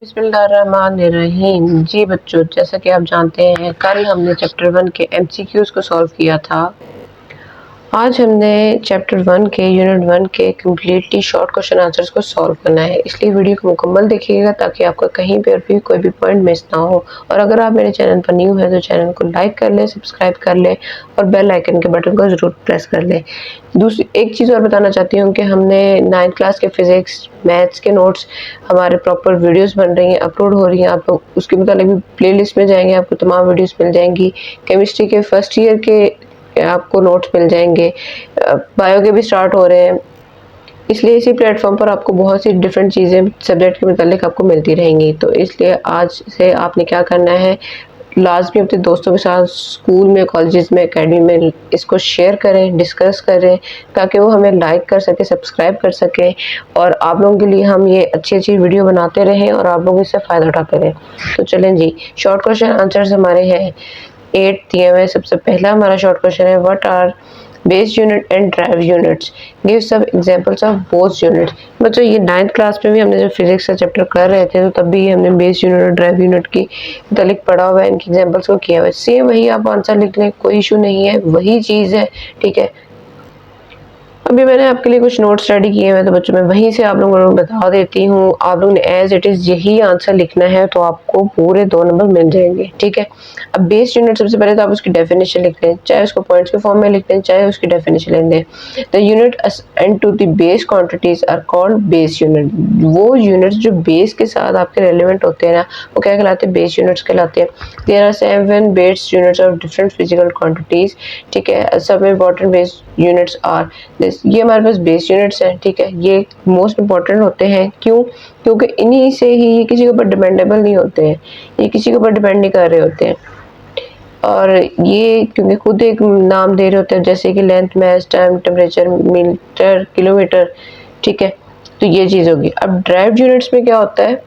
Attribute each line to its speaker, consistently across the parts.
Speaker 1: बिस्मिल्लाहिर्रहमानिर्रहीम। जी बच्चों, जैसा कि आप जानते हैं कल हमने चैप्टर 1 के एमसीक्यूज़ को सॉल्व किया था। आज हमने चैप्टर 1 के यूनिट 1 के कम्प्लीटली शॉर्ट क्वेश्चन आंसर्स को सॉल्व करना है, इसलिए वीडियो को मुकम्मल देखिएगा ताकि आपका कहीं पर भी कोई भी पॉइंट मिस ना हो। और अगर आप मेरे चैनल पर न्यू हैं तो चैनल को लाइक कर लें, सब्सक्राइब कर लें और बेल आइकन के बटन को ज़रूर प्रेस कर लें। दूसरी एक चीज़ और बताना चाहती हूँ कि हमने 9th क्लास के फिज़िक्स मैथ्स के नोट्स हमारे प्रॉपर वीडियोस बन रही हैं, अपलोड हो रही हैं। आप लोग उसके मुताबिक भी प्लेलिस्ट में जाएंगे, आपको तमाम वीडियोस मिल जाएंगी। केमिस्ट्री के फर्स्ट ईयर के आपको नोट्स मिल जाएंगे, बायो के भी स्टार्ट हो रहे हैं, इसलिए इसी प्लेटफॉर्म पर आपको बहुत सी डिफरेंट चीज़ें सब्जेक्ट के मुताबिक आपको मिलती रहेंगी। तो इसलिए आज से आपने क्या करना है, लाजमी अपने दोस्तों के साथ स्कूल में, कॉलेजेस में, एकेडमी में इसको शेयर करें, डिस्कस करें ताकि वो हमें लाइक कर सके, सब्सक्राइब कर सकें और आप लोगों के लिए हम ये अच्छी अच्छी वीडियो बनाते रहें और आप लोग इससे फ़ायदा उठाते रहें। तो चलें जी, शॉर्ट क्वेश्चन आंसर्स हमारे हैं 8 दिए हुए। सबसे पहला हमारा शॉर्ट क्वेश्चन है, what are base unit and derived units, give some examples of both units. बच्चों ये 9th क्लास में भी हमने जब फिजिक्स का चैप्टर कर रहे थे तो तब भी हमने बेस यूनिट और ड्राइव यूनिट की मुतालिक पढ़ा हुआ है, इनके एग्जांपल्स को किया हुआ है। सेम वही आप आंसर लिख लें, कोई इशू नहीं है, वही चीज़ है, ठीक है। अभी मैंने आपके लिए कुछ नोट्स रेडी किए हुए, तो बच्चों मैं वहीं से आप लोगों को बता देती हूँ। आप लोगों ने एज इट इज़ यही आंसर लिखना है तो आपको पूरे 2 नंबर मिल जाएंगे, ठीक है। अब बेस यूनिट सबसे पहले तो आप उसकी डेफिनेशन लिख लें, चाहे उसको पॉइंट्स के फॉर्म में लिख लें, चाहे उसकी डेफिनेशन लिख लें। The unit assigned to the base quantities are called base unit. वो यूनिट्स जो बेस के साथ आपके रेलिवेंट होते हैं ना, वो क्या कहलाते हैं, बेस यूनिट्स कहलाते हैं। There are 7 base units of different physical quantities, ठीक है। सब important base units are this. ये हमारे पास बेस यूनिट्स हैं, ठीक है। ये मोस्ट इंपॉर्टेंट होते हैं, क्यों? क्योंकि इन्हीं से ही ये किसी के ऊपर डिपेंडेबल नहीं होते हैं, ये किसी के ऊपर डिपेंड नहीं कर रहे होते हैं। और ये क्योंकि खुद एक नाम दे रहे होते हैं, जैसे कि लेंथ, मास, टाइम, टेम्परेचर, मीटर, किलोमीटर, ठीक है। तो ये चीज़ होगी। अब ड्राइव यूनिट्स में क्या होता है,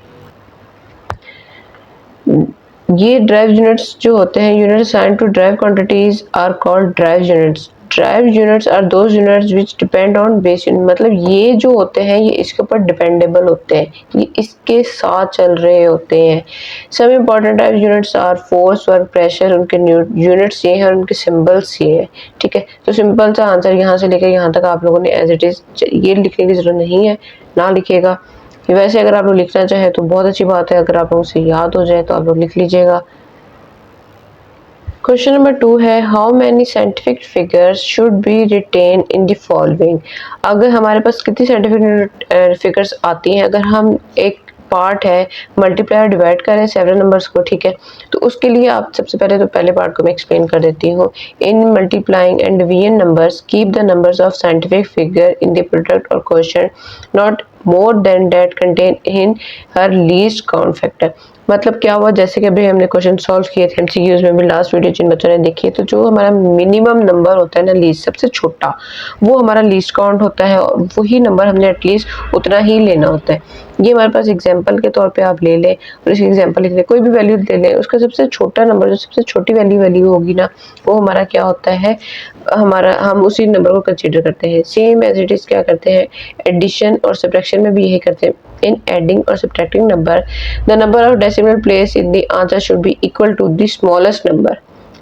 Speaker 1: ये ड्राइव यूनिट्स जो होते हैं, unit assigned to derived quantities are called derived units. Derived units are those units which depend on base unit. मतलब ये जो होते हैं ये इसके ऊपर डिपेंडेबल होते हैं, ये इसके साथ चल रहे होते हैं। सब important derived units are force, work, pressure, उनके यूनिट्स ये हैं और उनके सिंबल्स ये हैं, ठीक है। तो सिंपल सा आंसर यहाँ से लेकर यहाँ तक आप लोगों ने एज इट इज़ ये लिखने की ज़रूरत नहीं है, ना लिखिएगा। वैसे अगर आप लोग लिखना चाहें तो बहुत अच्छी बात है, अगर आप लोगों से याद हो जाए तो आप लोग लिख लीजिएगा। क्वेश्चन नंबर 2 है, how many scientific figures should be written in the following. अगर हमारे पास कितनी साइंटिफिक फिगर्स आती हैं, अगर हम एक पार्ट है मल्टीप्लाई और डिवाइड करें सेवरल नंबर्स को, ठीक है, तो उसके लिए आप सबसे पहले तो पहले पार्ट को मैं एक्सप्लेन कर देती हूँ। In multiplying and division numbers keep the numbers of scientific figure in the product or question not more than that contain in her least count factor. मतलब क्या हुआ, जैसे कि अभी हमने क्वेश्चन सॉल्व किए थे एमसीक्यूज में भी, लास्ट वीडियो जिन बच्चों ने देखी है, तो जो हमारा मिनिमम नंबर होता है ना, लीस्ट सबसे छोटा, वो हमारा लीस्ट काउंट होता है और वही नंबर हमने एटलीस्ट उतना ही लेना होता है। ये हमारे पास एग्जांपल के तौर पे आप ले लें और इसकी एग्जांपल लिख लें, कोई भी वैल्यू ले लें, उसका सबसे छोटा नंबर जो सबसे छोटी वैल्यू होगी ना, वो हमारा क्या होता है, हमारा हम उसी नंबर को कंसीडर करते हैं। सेम एज इट इज़ क्या करते हैं, एडिशन और सब्ट्रैक्शन में भी यही करते हैं। इन एडिंग और subtracting number the number of decimal place in the answer should be equal to the smallest number,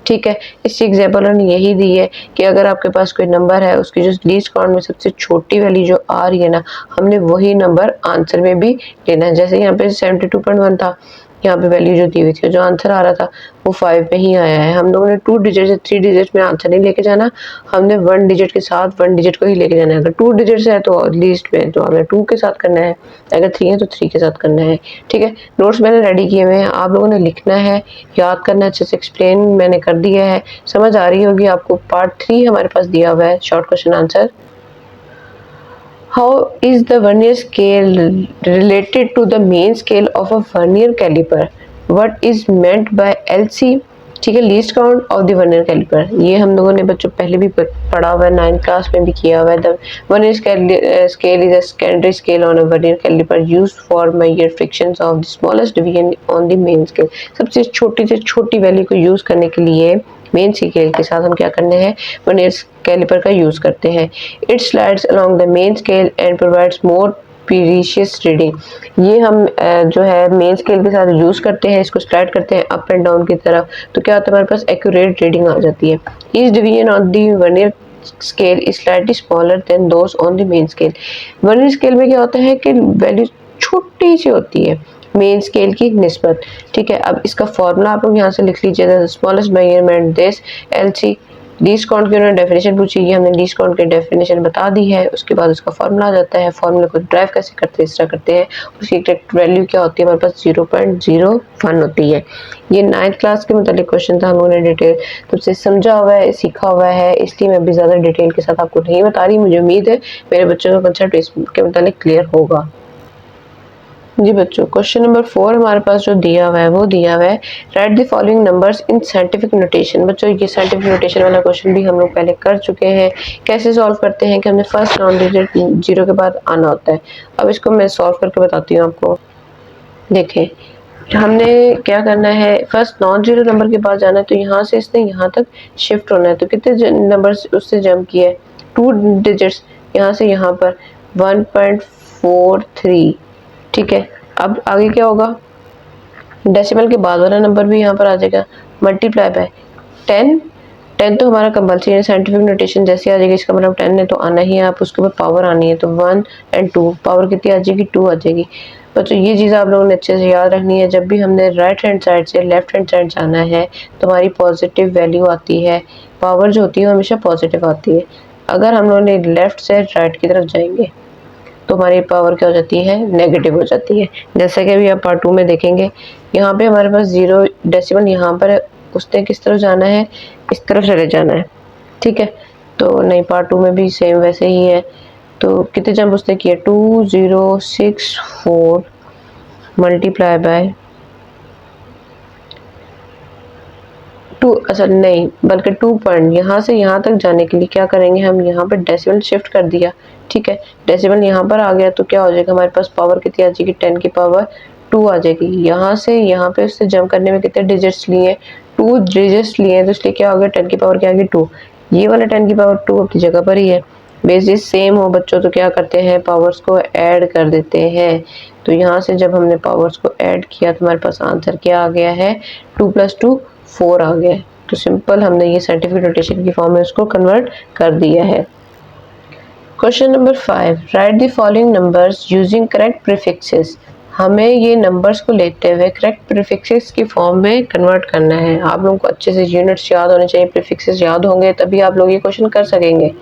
Speaker 1: ठीक है। इसकी एग्जांपल उन्होंने यही दी है कि अगर आपके पास कोई नंबर है, उसकी जो लीस्ट काउंट में सबसे छोटी वैल्यू जो आ रही है ना, हमने वही नंबर आंसर में भी लेना है। जैसे यहाँ पे 72.1 था, यहाँ पे वैल्यू जो दी हुई थी, जो आंसर आ रहा था वो 5 में ही आया है। हम लोगों ने 2 डिजिट से 3 डिजिट में आंसर नहीं लेके जाना, हमने 1 डिजिट के साथ 1 डिजिट को ही लेके जाना है। अगर 2 डिजिट है तो लीस्ट में तो हमें 2 के साथ करना है, अगर 3 है तो 3 के साथ करना है, ठीक है। नोट्स मैंने रेडी किए हुए हैं, आप लोगों ने लिखना है, याद करना है, अच्छे से एक्सप्लेन मैंने कर दिया है, समझ आ रही होगी आपको। पार्ट 3 हमारे पास दिया हुआ है short question answer. How is the vernier scale related to the main scale of a vernier caliper? What is meant by LC? ठीक है, least count of the vernier caliper, ये हम लोगों ने बच्चों पहले भी पढ़ा हुआ है, 9th क्लास में भी किया हुआ है। The vernier scale is a secondary scale on a vernier caliper used for measure fractions of the smallest division on the main scale. सबसे छोटी से छोटी वैल्यू को यूज करने के लिए मेन स्केल के साथ हम क्या करते हैं, वर्नियर कैलिपर का यूज करते हैं। It slides along the main scale and provides more precious reading. ये हम जो है मेन स्केल के साथ यूज़ करते हैं, इसको स्प्रेड करते हैं अप एंड डाउन की तरफ, तो क्या होता है हमारे पास एक्यूरेट रीडिंग आ जाती है। Each division on the vernier scale is slightly smaller than those on the main scale. Vernier scale में क्या होता है कि वैल्यू छोटी सी होती है मेन स्केल की निस्बत, ठीक है। अब इसका फॉर्मूला आप लोग यहाँ से लिख लीजिएगा, smallest measurement this LC. Least count की उन्होंने डेफिनेशन पूछी है, हमने लीस्ट काउंट की डेफिनेशन बता दी है, उसके बाद उसका फॉर्मूला आ जाता है। फॉर्मूले को ड्राइव कैसे करते हैं, इस तरह करते हैं। उसकी करेक्ट वैल्यू क्या होती है हमारे पास 0.01 होती है। ये 9th क्लास के मतलब क्वेश्चन था, हम लोगों ने डिटेल तुमसे समझा हुआ है, सीखा हुआ है, इसलिए मैं भी ज़्यादा डिटेल के साथ आपको नहीं बता रही। मुझे उम्मीद है मेरे बच्चों का कंसेप्ट इसके मतलब क्लियर होगा। जी बच्चों, क्वेश्चन नंबर 4 हमारे पास जो दिया हुआ है वो दिया हुआ है, right the following numbers in scientific notation. बच्चों ये साइंटिफिक नोटेशन वाला क्वेश्चन भी हम लोग पहले कर चुके हैं। कैसे सॉल्व करते हैं कि हमने फर्स्ट नॉन डिजिट 0 के बाद आना होता है। अब इसको मैं सॉल्व करके बताती हूँ आपको। देखें, हमने क्या करना है, फर्स्ट नॉन जीरो नंबर के पास जाना है, तो यहाँ से इसने यहाँ तक शिफ्ट होना है। तो कितने नंबर उससे जंप किया है, 2 डिजिट्स, यहाँ से यहाँ पर 1.43, ठीक है। अब आगे क्या होगा, डेसिमल के बाद वाला नंबर भी यहाँ पर आ जाएगा, मल्टीप्लाई बाय 10। 10 तो हमारा कंपल्सरी है, साइंटिफिक नोटेशन जैसे आ जाएगी, इसका मतलब 10 है तो आना ही है। आप उसके ऊपर पावर आनी है, तो 1 और 2, पावर कितनी आ जाएगी, 2 आ जाएगी। बच्चों ये चीज़ आप लोगों ने अच्छे से याद रखनी है, जब भी हमने राइट हैंड साइड से लेफ्ट हैंड साइड जाना है तो हमारी पॉजिटिव वैल्यू आती है, पावर जो होती है हमेशा पॉजिटिव आती है। अगर हम लोगों ने लेफ्ट से राइट की तरफ जाएंगे तो हमारी पावर क्या हो जाती है, नेगेटिव हो जाती है। जैसा कि अभी आप पार्ट 2 में देखेंगे, यहाँ पे हमारे पास 0 डेसिमल यहाँ पर है, उसने किस तरफ जाना है, इस तरफ चले जाना है, ठीक है। तो नहीं, पार्ट 2 में भी सेम वैसे ही है। तो कितने जंप उसने किए, 2064 मल्टीप्लाई बाय 2, अच्छा नहीं बल्कि 2 पॉइंट, यहाँ से यहाँ तक जाने के लिए क्या करेंगे हम, यहाँ पर डेसिमल शिफ्ट कर दिया, ठीक है। डेसिमल यहाँ पर आ गया तो क्या हो जाएगा, हमारे पास पावर कितनी आ जाएगी, 10 की पावर 2 आ जाएगी। यहाँ से यहाँ पे उससे जंप करने में कितने डिजिट्स लिए, 2 डिजिट्स लिए, तो इसलिए क्या हो गया, 10 की पावर क्या आ गई, 2। ये वाला 10 की पावर 2 अपनी जगह पर ही है। बेसिस सेम हो बच्चों तो क्या करते हैं, पावर्स को ऐड कर देते हैं। तो यहाँ से जब हमने पावर्स को ऐड किया तो हमारे पास आंसर क्या आ गया है, 2 + 2 4 आ गया। तो सिंपल हमने ये साइंटिफिक नोटेशन की फॉर्म में उसको कन्वर्ट कर दिया है। Question number 5, right the following numbers using correct prefixes. हमें ये नंबर्स को लेते हुए करेक्ट प्रीफिक्सेस की फॉर्म में कन्वर्ट करना है। आप लोगों को अच्छे से यूनिट्स याद होने चाहिए, प्रीफिक्सेस याद होंगे तभी आप लोग ये क्वेश्चन कर सकेंगे।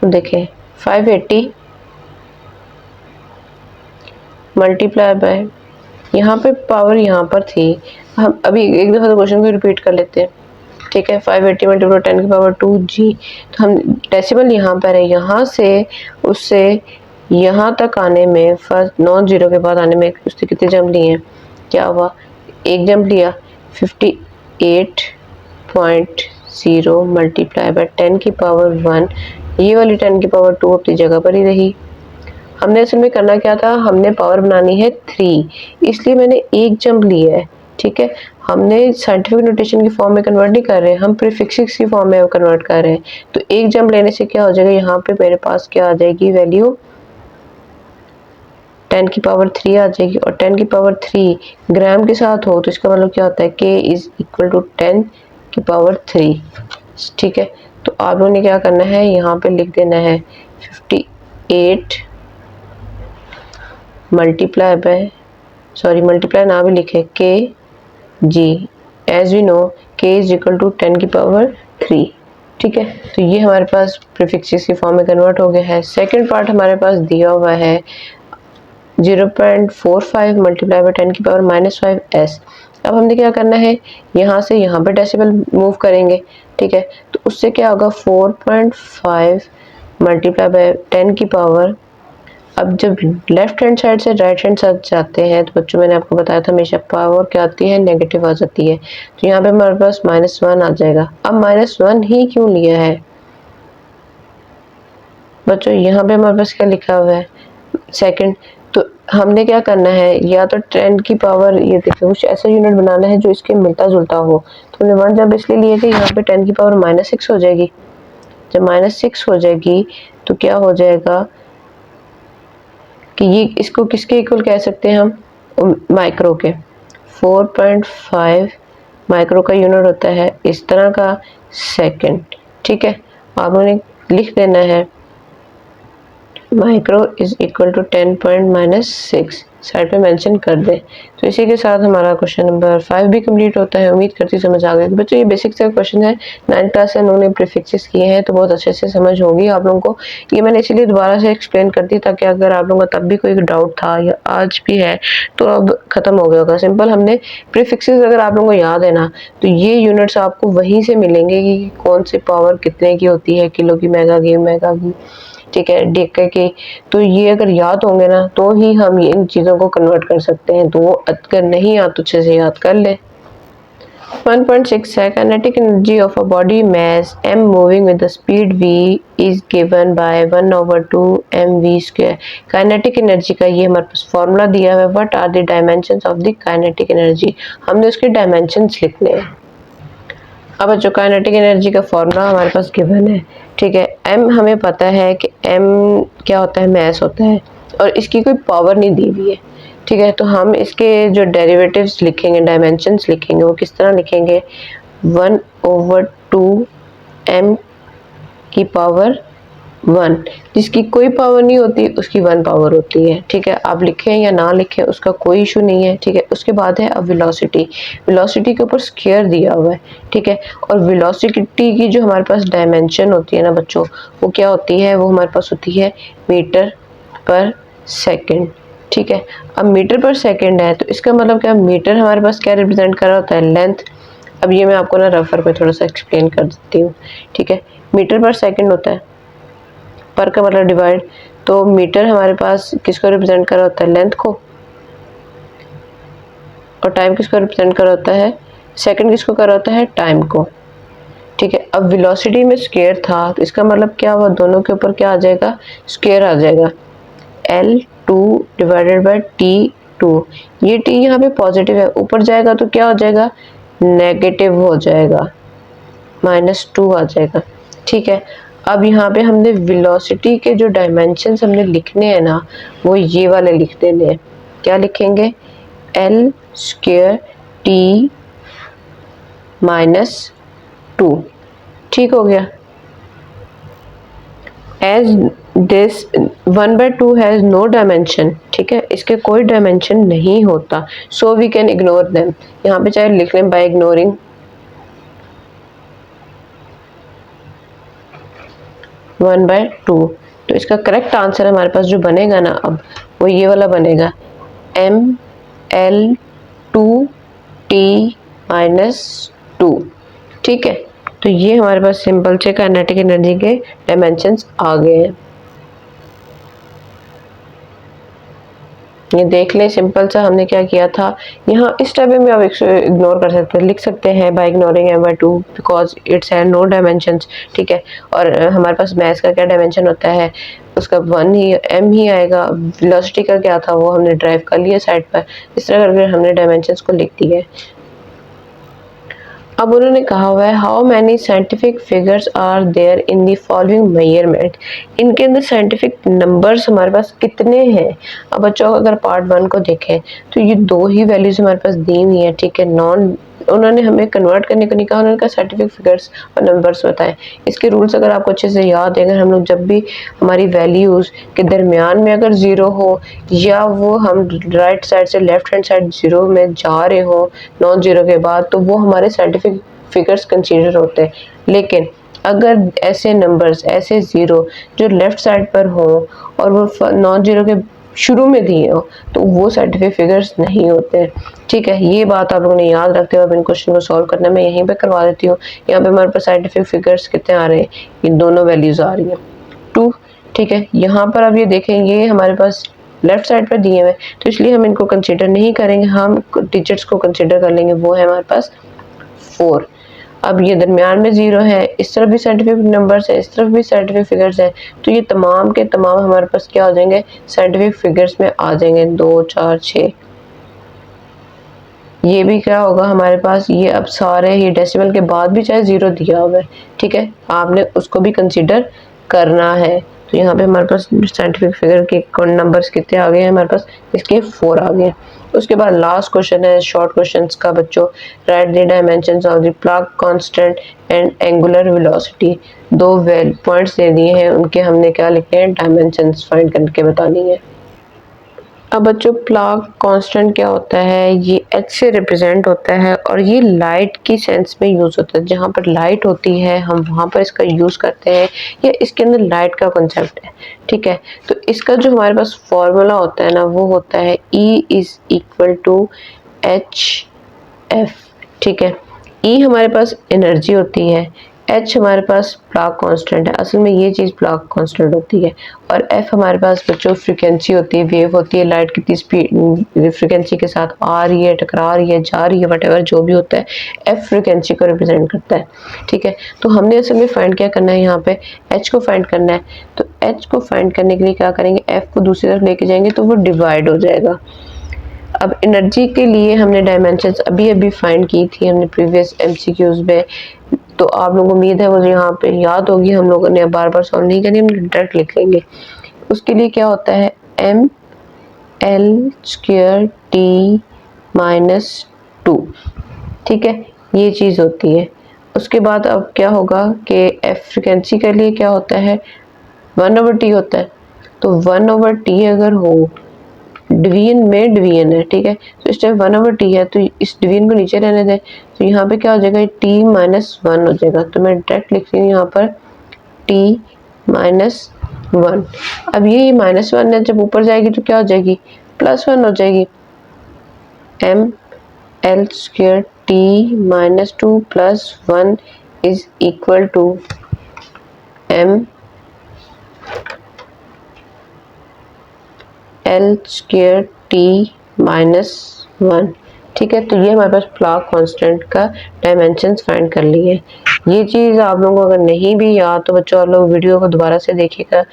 Speaker 1: देखें, 580 मल्टीप्लाई बाय, यहाँ पे पावर यहाँ पर थी, हम अभी एक दफ़ा तो क्वेश्चन को रिपीट कर लेते हैं, ठीक है। 580 मल्टीप्लाई 10 की पावर 2g, तो हम डेसिमल यहाँ पर है, यहाँ से उससे यहाँ तक आने में, फर्स्ट नॉन जीरो के बाद आने में उससे कितने जंप लिए हैं, क्या हुआ, एक जंप लिया, 58.0 मल्टीप्लाई बाय 10 की पावर 1, ये वाली 10 की पावर 2 अपनी जगह पर ही रही। हमने असल में करना क्या था, हमने पावर बनानी है 3, इसलिए मैंने एक जंप लिया है, ठीक है। हमने साइंटिफिक नोटेशन की फॉर्म में कन्वर्ट नहीं कर रहे हैं, हम प्रीफिक्सेस की फॉर्म में कन्वर्ट कर रहे हैं। तो एक जंप लेने से क्या हो जाएगा, यहाँ पे मेरे पास क्या आ जाएगी वैल्यू, 10 की पावर 3 आ जाएगी। और 10 की पावर 3 ग्राम के साथ हो तो इसका मतलब क्या होता है, k = 10 की पावर 3, ठीक है। तो आप लोगों ने क्या करना है, यहाँ पे लिख देना है 58 मल्टीप्लाई बाय, सॉरी मल्टीप्लाई ना भी लिखे, kg, as we know k = 10 की पावर 3, ठीक है। तो ये हमारे पास प्रीफिक्सेस की फॉर्म में कन्वर्ट हो गया है। सेकंड पार्ट हमारे पास दिया हुआ है 0.45 मल्टीप्लाई बाय 10 की पावर -5s। अब हमने क्या करना है, यहाँ से यहाँ पे डेसिमल मूव करेंगे, ठीक है। तो उससे क्या होगा, 4.5 मल्टीप्लाई बाय 10 की पावर, अब जब लेफ्ट हैंड साइड से राइट हैंड साइड जाते हैं तो बच्चों मैंने आपको बताया था हमेशा पावर क्या आती है, नेगेटिव आ जाती है। तो यहाँ पे हमारे पास -1 आ जाएगा। अब -1 ही क्यों लिया है बच्चों, यहाँ पे हमारे पास क्या लिखा हुआ है सेकंड, तो हमने क्या करना है, या तो 10 की पावर, ये देखिए कुछ ऐसा यूनिट बनाना है जो इसके मिलता जुलता हो। तो हमने 1 जब इसलिए लिए थे, यहाँ पे 10 की पावर -6 हो जाएगी। जब -6 हो जाएगी तो क्या हो जाएगा, कि ये इसको किसके इक्वल कह सकते हैं हम, माइक्रो के। 4.5 माइक्रो का यूनिट होता है इस तरह का सेकंड। ठीक है, आपने लिख देना है micro is equal to 10.-6, side पे मेंशन कर दें। तो इसी के साथ हमारा क्वेश्चन नंबर 5 भी कंप्लीट होता है। उम्मीद करती समझ आ गई बच्चों। ये बेसिक से क्वेश्चन है, 9th क्लास से उन्होंने प्रीफिक्सेस किए हैं तो बहुत अच्छे से समझ होगी आप लोगों को। ये मैंने इसीलिए दोबारा से एक्सप्लेन कर दी ताकि अगर आप लोगों का तब भी कोई डाउट था या आज भी है तो अब खत्म हो गया होगा। सिंपल हमने प्रीफिक्सेस अगर आप लोगों को याद है ना तो ये यूनिट्स आपको वहीं से मिलेंगे कि कौन सी पावर कितने की होती है, किलो की, मेगा की, ठीक है, डेके की। तो ये अगर याद होंगे ना तो ही हम इन चीज़ों को कन्वर्ट कर सकते हैं। तो वो अगर नहीं याद तो अच्छे से याद कर ले। 1.6 है kinetic energy of a body mass m moving with the speed v is given by 1/2 mv²। Kinetic energy का ये हमारे पास फॉर्मूला दिया हुआ है। What are the dimensions of the kinetic energy, हमने उसके डायमेंशंस लिखने हैं। अब जो काइनेटिक एनर्जी का फॉर्मूला हमारे पास गिवन है, ठीक है, m हमें पता है कि m क्या होता है, मैस होता है और इसकी कोई पावर नहीं दी हुई है। ठीक है, तो हम इसके जो डेरिवेटिव्स लिखेंगे, डायमेंशंस लिखेंगे, वो किस तरह लिखेंगे, 1/2 m की पावर 1, जिसकी कोई पावर नहीं होती उसकी 1 पावर होती है। ठीक है, आप लिखें या ना लिखें उसका कोई इशू नहीं है। ठीक है, उसके बाद है अब वेलोसिटी। वेलोसिटी के ऊपर स्क्वायर दिया हुआ है। ठीक है, और वेलोसिटी की जो हमारे पास डायमेंशन होती है ना बच्चों, वो क्या होती है, वो हमारे पास होती है मीटर पर सेकेंड। ठीक है, अब मीटर पर सेकेंड है तो इसका मतलब क्या, मीटर हमारे पास क्या रिप्रेजेंट कर रहा होता है, लेंथ। अब ये मैं आपको ना रफर पे थोड़ा सा एक्सप्लेन कर देती हूँ। ठीक है, मीटर पर सेकेंड होता है, पर का मतलब डिवाइड, तो मीटर हमारे पास किसको रिप्रेजेंट कर रहा होता है, लेंथ को, और टाइम किसको रिप्रेजेंट कर रहा होता है, सेकंड किसको कर रहा होता है, टाइम को। ठीक है, अब वेलोसिटी में स्क्वायर था तो इसका मतलब क्या हुआ, दोनों के ऊपर क्या आ जाएगा, स्क्वायर आ जाएगा, L2 डिवाइडेड बाय T2। ये T यहाँ पे पॉजिटिव है, ऊपर जाएगा तो क्या हो जाएगा, नेगेटिव हो जाएगा, -2 आ जाएगा। ठीक है, अब यहाँ पे हमने वेलोसिटी के जो डायमेंशंस हमने लिखने हैं ना वो ये वाले लिख देने हैं। क्या लिखेंगे, L² T -2। ठीक हो गया। As this 1/2 has no dimension, ठीक है, इसके कोई डायमेंशन नहीं होता, so we can ignore them. यहाँ पे चाहे लिख लें बाय इग्नोरिंग 1/2। तो इसका करेक्ट आंसर हमारे पास जो बनेगा ना अब वो ये वाला बनेगा, ML2T -2। ठीक है, तो ये हमारे पास सिंपल से काइनेटिक एनर्जी के डायमेंशंस आ गए हैं। ये देख लें, सिंपल सा हमने क्या किया था। यहाँ इस टाइप में आप इग्नोर कर सकते हैं, लिख सकते हैं by ignoring m/2 because it's have no dimensions. ठीक है, और हमारे पास मैस का क्या डायमेंशन होता है, उसका 1 ही m ही आएगा। वेलोसिटी का क्या था वो हमने ड्राइव कर लिया साइड पर, इस तरह करके हमने डायमेंशंस को लिख दिया है। अब उन्होंने कहा हुआ है how many scientific figures are there in the following measurement, इनके अंदर साइंटिफिक नंबर्स हमारे पास कितने हैं। अब बच्चों अगर पार्ट 1 को देखें तो ये 2 ही वैल्यूज हमारे पास दी हुई है। ठीक है, नॉन उन्होंने हमें कन्वर्ट करने को नहीं कहा, उन्होंने कहा साइंटिफिक फिगर्स और नंबर्स बताएं। इसके रूल्स अगर आपको अच्छे से याद है, अगर हम लोग जब भी हमारी वैल्यूज़ के दरमियान में अगर ज़ीरो हो या वो हम राइट साइड से लेफ्ट हैंड साइड ज़ीरो में जा रहे हो नॉन ज़ीरो के बाद, तो वो हमारे साइंटिफिक फिगर्स कंसीडर होते हैं। लेकिन अगर ऐसे नंबर्स, ऐसे ज़ीरो जो लेफ्ट साइड पर हो और वो नॉन ज़ीरो के शुरू में दिए हो तो वो साइंटिफिक फिगर्स नहीं होते हैं। ठीक है, ये बात आप लोगों ने याद रखते हुए अब इन क्वेश्चन को सॉल्व करना मैं यहीं पे करवा देती हूँ। यहाँ पे हमारे पास साइंटिफिक फिगर्स कितने आ रहे हैं, ये दोनों वैल्यूज आ रही हैं 2। ठीक है, यहाँ पर अब ये देखेंगे हमारे पास लेफ्ट साइड पर दिए हुए तो इसलिए हम इनको कंसिडर नहीं करेंगे, हम टीचर्स को कंसिडर कर लेंगे, वो है हमारे पास 4। अब ये दरमियान में 0 है, इस तरफ भी साइंटिफिक नंबर्स है, इस तरफ भी साइंटिफिक फिगर्स है, तो ये तमाम के तमाम हमारे पास क्या हो जाएंगे, साइंटिफिक फिगर्स में आ जाएंगे। 2 4 6, ये भी क्या होगा हमारे पास, ये अब सारे ही डेसिमल के बाद भी चाहे 0 दिया हुआ है। ठीक है, आपने उसको भी कंसीडर करना है। तो यहाँ पे हमारे पास साइंटिफिक फिगर के नंबर्स कितने आ गए हैं, हमारे पास इसके 4 आ गए। उसके बाद लास्ट क्वेश्चन है शॉर्ट क्वेश्चंस का बच्चों, write the dimensions of the Planck constant and angular velocity. 2 points दे दिए हैं, उनके हमने क्या लिखने हैं, डायमेंशंस फाइंड करके बतानी है। अब बच्चों प्लांक कांस्टेंट क्या होता है, ये एच से रिप्रेजेंट होता है और ये लाइट की सेंस में यूज होता है। जहाँ पर लाइट होती है हम वहाँ पर इसका यूज करते हैं, या इसके अंदर लाइट का कॉन्सेप्ट है, ठीक है। तो इसका जो हमारे पास फॉर्मूला होता है ना, वो होता है E is equal to HF, ठीक है। E हमारे पास एनर्जी होती है, H हमारे पास प्लांक कांस्टेंट है, असल में ये चीज़ प्लांक कांस्टेंट होती है, और F हमारे पास बच्चों फ्रीक्वेंसी होती है, वेव होती है, लाइट कितनी स्पीड फ्रीक्वेंसी के साथ आ रही है, टकरा रही है, जा रही है, वटेवर जो भी होता है, F फ्रीक्वेंसी को रिप्रेजेंट करता है, ठीक है। तो हमने असल में फाइंड क्या करना है, यहाँ पे H को फाइंड करना है। तो H को फाइंड करने के लिए क्या करेंगे, F को दूसरी तरफ लेके जाएंगे तो वो डिवाइड हो जाएगा। अब एनर्जी के लिए हमने डायमेंशंस अभी अभी फाइंड की थी हमने प्रीवियस MCQs में, तो आप लोगों को उम्मीद है वो यहाँ पे याद होगी, हम लोगों ने बार बार सॉल्व नहीं करनी, हम डायरेक्ट लिख लेंगे। उसके लिए क्या होता है, ML² T - 2, ठीक है, ये चीज़ होती है। उसके बाद अब क्या होगा कि F फ्रिक्वेंसी के लिए क्या होता है, 1/T होता है। तो 1/T अगर हो, डिवीजन में डिवीजन है, ठीक है, तो इस टाइम 1/T है, तो इस डिवीजन को नीचे रहने दें, तो यहाँ पे क्या हो जाएगा, T - 1 हो जाएगा। तो मैं डायरेक्ट लिख रही हूँ यहाँ पर T - 1। अब ये -1 है, जब ऊपर जाएगी तो क्या हो जाएगी, +1 हो जाएगी। ML² T - 2 + 1 is equal to ML² T - 1, ठीक है। तो ये हमारे पास प्लांक कांस्टेंट का डायमेंशंस फाइंड कर लिए। ये चीज़ आप लोगों को अगर नहीं भी याद तो बच्चों आप लोग वीडियो को दोबारा से देखिएगा।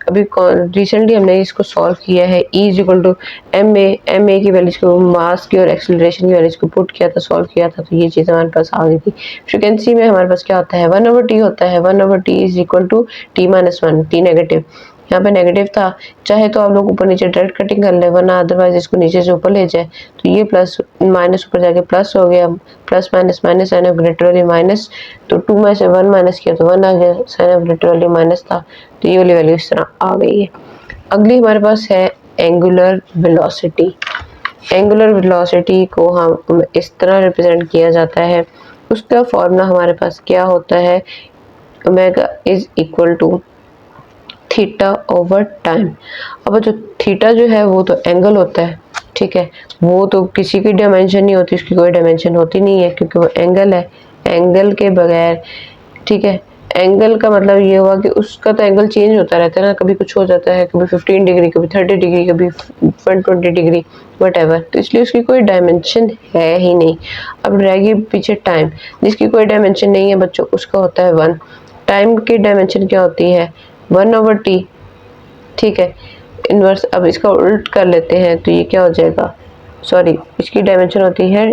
Speaker 1: अभी रिसेंटली हमने इसको सॉल्व किया है, E = ma की वैल्यूज को, मास की और एक्सेलरेशन की वैल्यूज को पुट किया था, सॉल्व किया था, तो ये चीज़ हमारे पास आ गई थी। फ्रिक्वेंसी में हमारे पास क्या होता है, 1/T होता है, 1/T = T - 1, T नेगेटिव, यहाँ पे नेगेटिव था, चाहे तो आप लोग ऊपर नीचे डायरेक्ट कटिंग कर ले, वरना अदरवाइज इसको नीचे से ऊपर ले जाए, तो ये प्लस माइनस ऊपर जाके प्लस हो गया, plus minus minus, sign of greater वाली माइनस, तो 2 में से 1 माइनस किया तो 1 आ गया, साइन ऑफ ग्रेटर वाली माइनस था, तो ये वाली वैल्यू इस तरह आ गई है। अगली हमारे पास है एंगुलर वेलोसिटी। एंगुलर वेलोसिटी को हम इस तरह रिप्रेजेंट किया जाता है, उसका फॉर्मूला हमारे पास क्या होता है, ओमेगा इज इक्वल टू θ/टाइम। अब जो थीटा जो है वो तो एंगल होता है, ठीक है, वो तो किसी की डायमेंशन नहीं होती, उसकी कोई डायमेंशन होती नहीं है क्योंकि वो एंगल है, एंगल के बगैर, ठीक है। एंगल का मतलब ये हुआ कि उसका तो एंगल चेंज होता रहता है ना, कभी कुछ हो जाता है, कभी 15 डिग्री, कभी 30 डिग्री, कभी 120 डिग्री, वटएवर, तो इसलिए उसकी कोई डायमेंशन है ही नहीं। अब रहेगी पीछे टाइम, जिसकी कोई डायमेंशन नहीं है बच्चों, उसका होता है 1। टाइम की डायमेंशन क्या होती है, 1/T, ठीक है, इनवर्स। अब इसका उल्ट कर लेते हैं तो ये क्या हो जाएगा, सॉरी, इसकी डायमेंशन होती है,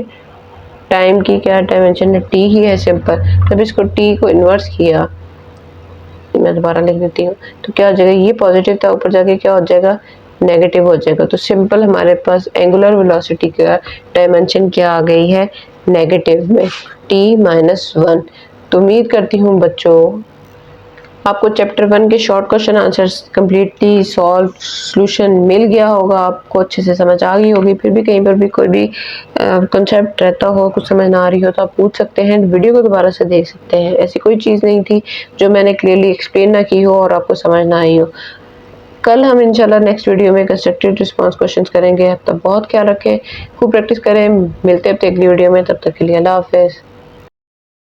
Speaker 1: टाइम की क्या डायमेंशन है, T ही है सिंपल। जब इसको T को इन्वर्स किया, मैं दोबारा लिख देती हूँ, तो क्या हो जाएगा, ये पॉजिटिव था, ऊपर जाके क्या हो जाएगा, नेगेटिव हो जाएगा। तो सिंपल हमारे पास एंगुलर वेलोसिटी का डायमेंशन क्या आ गई है, नेगेटिव में, T - 1। तो उम्मीद करती हूँ बच्चों आपको चैप्टर 1 के short question answers completely solve solution मिल गया होगा, आपको अच्छे से समझ आ गई होगी। फिर भी कहीं पर भी कोई भी कॉन्सेप्ट रहता हो, कुछ समझ ना आ रही हो, तो आप पूछ सकते हैं, वीडियो को दोबारा से देख सकते हैं। ऐसी कोई चीज़ नहीं थी जो मैंने क्लियरली एक्सप्लेन ना की हो और आपको समझ ना आई हो। कल हम इंशाल्लाह नेक्स्ट वीडियो में कंस्ट्रक्टिव रिस्पांस क्वेश्चंस करेंगे। तब बहुत ख्याल रखें, खूब प्रैक्टिस करें, मिलते हैं अगली वीडियो में, तब तक के लिए अल्लाह हाफिज़।